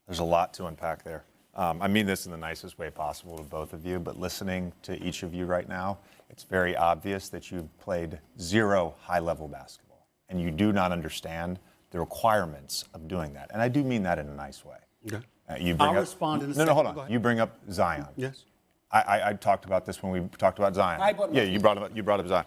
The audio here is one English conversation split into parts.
There's a lot to unpack there. I mean this in the nicest way possible to both of you, but listening to each of you right now, it's very obvious that you've played zero high-level basketball, and you do not understand the requirements of doing that. And I do mean that in a nice way. Okay. I'll respond in a second. No, hold on. You bring up Zion. Yes. I talked about this when we talked about Zion. You brought up Zion.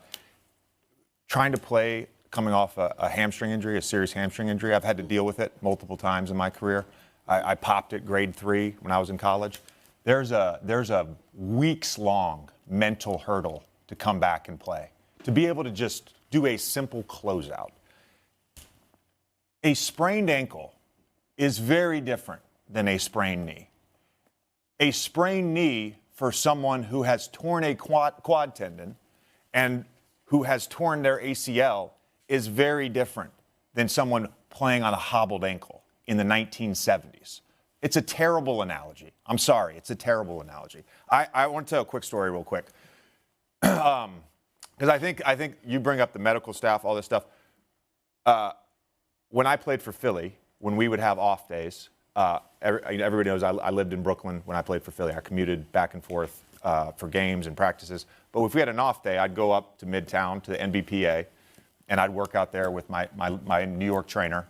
Trying to play coming off a hamstring injury, a serious hamstring injury. I've had to deal with it multiple times in my career. I popped it grade 3 when I was in college. There's a weeks-long mental hurdle to come back and play. To be able to just do a simple closeout. A sprained ankle is very different than a sprained knee. A sprained knee for someone who has torn a quad tendon and who has torn their ACL is very different than someone playing on a hobbled ankle in the 1970s. It's a terrible analogy. I'm sorry, it's a terrible analogy. I want to tell a quick story real quick. Because I think you bring up the medical staff, all this stuff. When I played for Philly, when we would have off days, everybody knows I lived in Brooklyn when I played for Philly. I commuted back and forth for games and practices. But if we had an off day, I'd go up to Midtown to the NBPA, and I'd work out there with my New York trainer.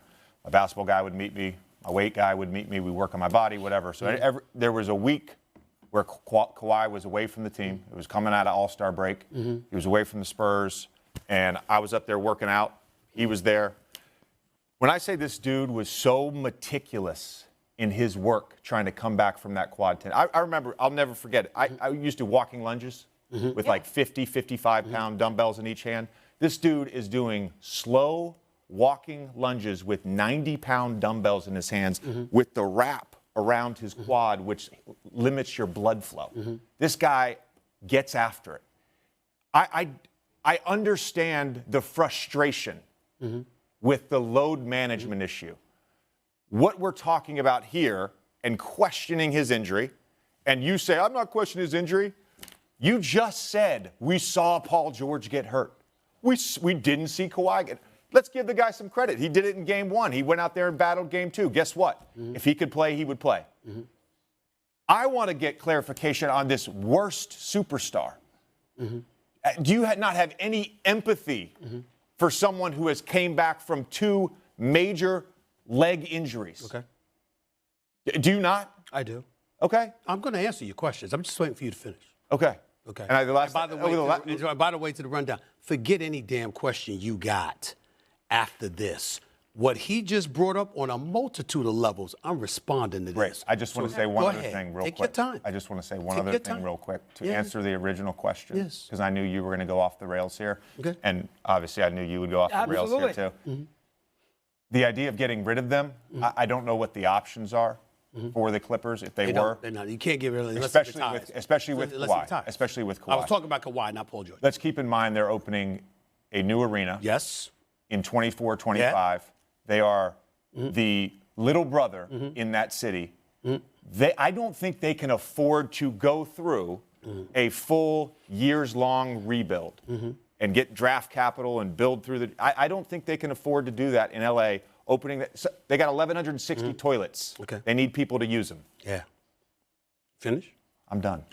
A basketball guy would meet me. A weight guy would meet me. We'd work on my body, whatever. So there was a week where Kawhi was away from the team. It was coming out of All-Star break. He was away from the Spurs, and I was up there working out. He was there. When I say this dude was so meticulous in his work trying to come back from that quad tendon, I remember, I'll never forget it. I used to do walking lunges with like 50, 55-pound dumbbells in each hand. This dude is doing slow walking lunges with 90-pound dumbbells in his hands with the wrap around his quad, which limits your blood flow. This guy gets after it. I understand the frustration with the load management issue. What we're talking about here and questioning his injury, and you say, I'm not questioning his injury. You just said we saw Paul George get hurt. We didn't see Kawhi get hurt. Let's give the guy some credit. He did it in game 1. He went out there and battled game 2. Guess what? If he could play, he would play. I want to get clarification on this worst superstar. Do you not have any empathy for someone who has came back from 2 major leg injuries? Okay. Do you not? I do. Okay. I'm going to answer your questions. I'm just waiting for you to finish. Okay. Okay. And by the way, to the rundown, forget any damn question you got after this. What he just brought up on a multitude of levels, I'm responding to this. Great. I just want to say one other thing real quick. Take your time. I just want to say one other thing real quick to answer the original question. Yes. Because I knew you were going to go off the rails here. Okay. And obviously I knew you would go off the rails here too. The idea of getting rid of them, I don't know what the options are for the Clippers if they were. They're not. You can't get rid of them. Especially with Kawhi. Especially with Kawhi. I was talking about Kawhi, not Paul George. Let's keep in mind they're opening a new arena. Yes. In 24-25. Yeah. They are the little brother in that city. I don't think they can afford to go through a full years-long rebuild and get draft capital and build through the. I don't think they can afford to do that in L.A. Opening that, they got 1,160 toilets. Okay. They need people to use them. Yeah. Finish? I'm done.